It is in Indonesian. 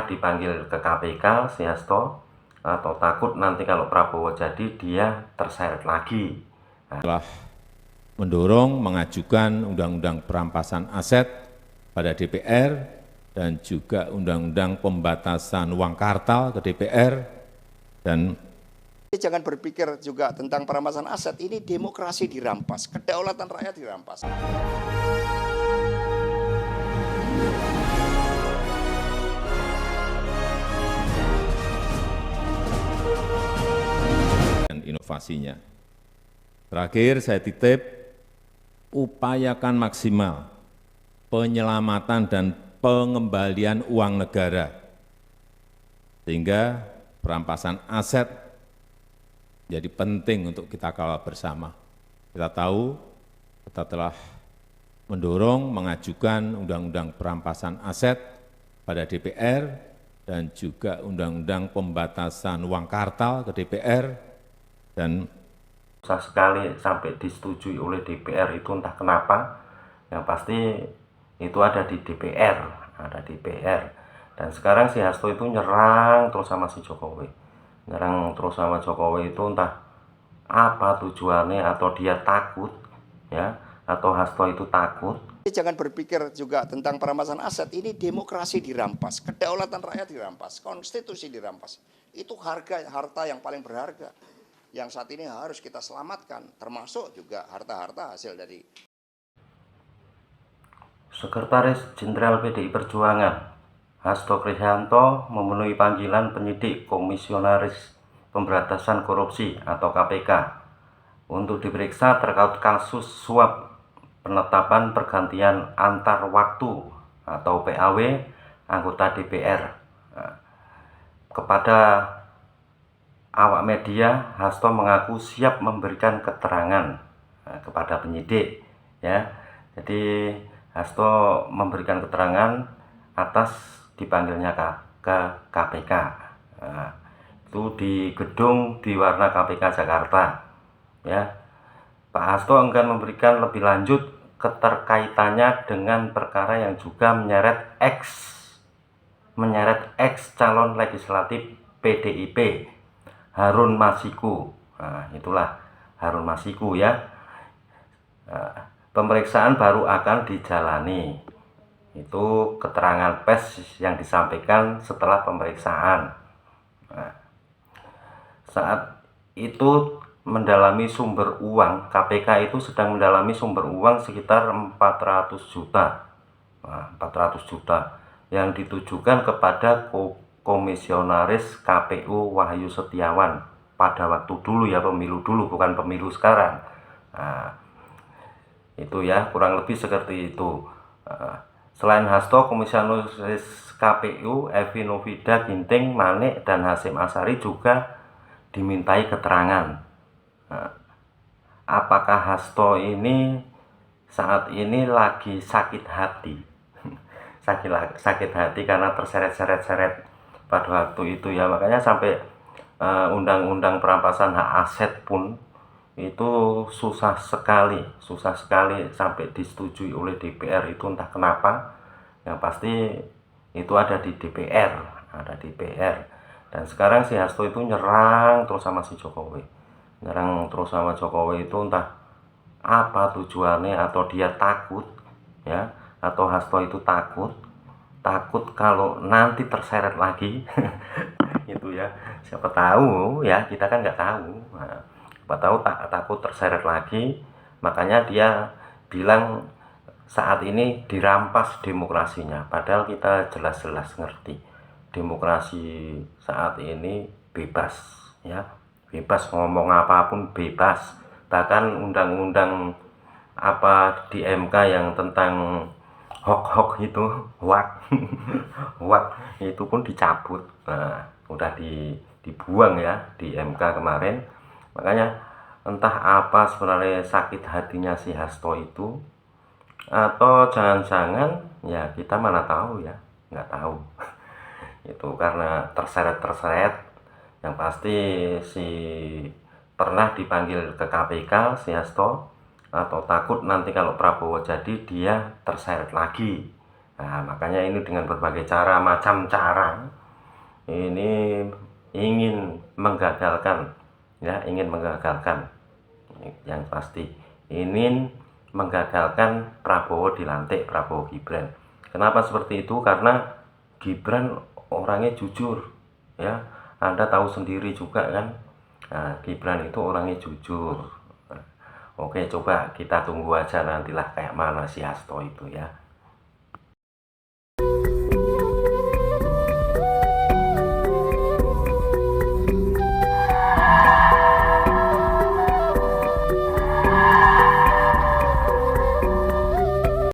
dipanggil ke KPK si Hasto, atau takut nanti kalau Prabowo jadi dia terseret lagi. Telah mendorong mengajukan undang-undang perampasan aset pada DPR dan juga undang-undang pembatasan uang kartal ke DPR. Dan jangan berpikir juga tentang perampasan aset, ini demokrasi dirampas, kedaulatan rakyat dirampas. Dan inovasinya. Terakhir saya titip, upayakan maksimal penyelamatan dan pengembalian uang negara, sehingga perampasan aset jadi penting untuk kita kawal bersama. Kita tahu kita telah mendorong mengajukan undang-undang perampasan aset pada DPR dan juga undang-undang pembatasan uang kartal ke DPR. Dan susah sekali sampai disetujui oleh DPR itu entah kenapa. Yang pasti itu ada di DPR, Dan sekarang si Hasto itu nyerang terus sama si Jokowi. Nyerang terus sama Jokowi itu entah apa tujuannya, atau dia takut ya, atau Hasto itu takut. Jangan berpikir juga tentang perampasan aset, ini demokrasi dirampas, kedaulatan rakyat dirampas, konstitusi dirampas. Itu harta yang paling berharga yang saat ini harus kita selamatkan, termasuk juga harta-harta hasil dari. Sekretaris Jenderal PDI Perjuangan Hasto Kristianto memenuhi panggilan penyidik Komisionaris Pemberantasan Korupsi atau KPK untuk diperiksa terkait kasus suap penetapan pergantian antar waktu atau PAW anggota DPR. Kepada awak media, Hasto mengaku siap memberikan keterangan kepada penyidik, ya. Jadi Hasto memberikan keterangan atas dipanggilnya ke KPK. Itu di gedung di Warna KPK Jakarta, ya. Pak Hasto enggan memberikan lebih lanjut keterkaitannya dengan perkara yang juga menyeret ex calon legislatif PDIP Harun Masiku. Itulah Harun Masiku, ya. Pemeriksaan baru akan dijalani. Itu keterangan pers yang disampaikan setelah pemeriksaan. Saat itu mendalami sumber uang, KPK itu sedang mendalami sumber uang sekitar 400 juta. 400 juta yang ditujukan kepada Komisionaris KPU Wahyu Setiawan pada waktu dulu, ya, pemilu dulu, bukan pemilu sekarang. Itu, ya, kurang lebih seperti itu. Selain Hasto, Komisionaris KPU Evi Novida Ginting, Manik, dan Hasyim Asyari juga dimintai keterangan. Apakah Hasto ini saat ini lagi sakit hati? sakit hati karena terseret-seret pada waktu itu, ya. Makanya sampai undang-undang perampasan hak aset pun itu susah sekali sampai disetujui oleh DPR itu entah kenapa. Yang pasti itu ada di DPR, Dan sekarang si Hasto itu nyerang terus sama si Jokowi. Nyerang terus sama Jokowi itu entah apa tujuannya, atau dia takut, ya, atau Hasto itu takut kalau nanti terseret lagi. Itu, ya, siapa tahu, ya, kita kan nggak tahu. Siapa tahu takut terseret lagi, makanya dia bilang saat ini dirampas demokrasinya, padahal kita jelas-jelas ngerti demokrasi saat ini bebas, ya, bebas ngomong apapun, bebas. Bahkan undang-undang apa di MK yang tentang hoax itu, itu pun dicabut. Udah dibuang, ya, di MK kemarin. Makanya entah apa sebenarnya sakit hatinya si Hasto itu, atau jangan-jangan, ya, kita mana tahu, ya, nggak tahu. Itu karena terseret. Yang pasti si pernah dipanggil ke KPK si Hasto, atau takut nanti kalau Prabowo jadi dia terseret lagi. Nah, makanya ini dengan berbagai cara, macam cara, ini ingin menggagalkan, ya, ingin menggagalkan, yang pasti ingin menggagalkan Prabowo dilantik, Prabowo Gibran. Kenapa seperti itu? Karena Gibran orangnya jujur, ya. Anda tahu sendiri juga kan. Nah, Gibran itu orangnya jujur. Oke, coba kita tunggu aja nantilah kayak mana si Hasto itu, ya.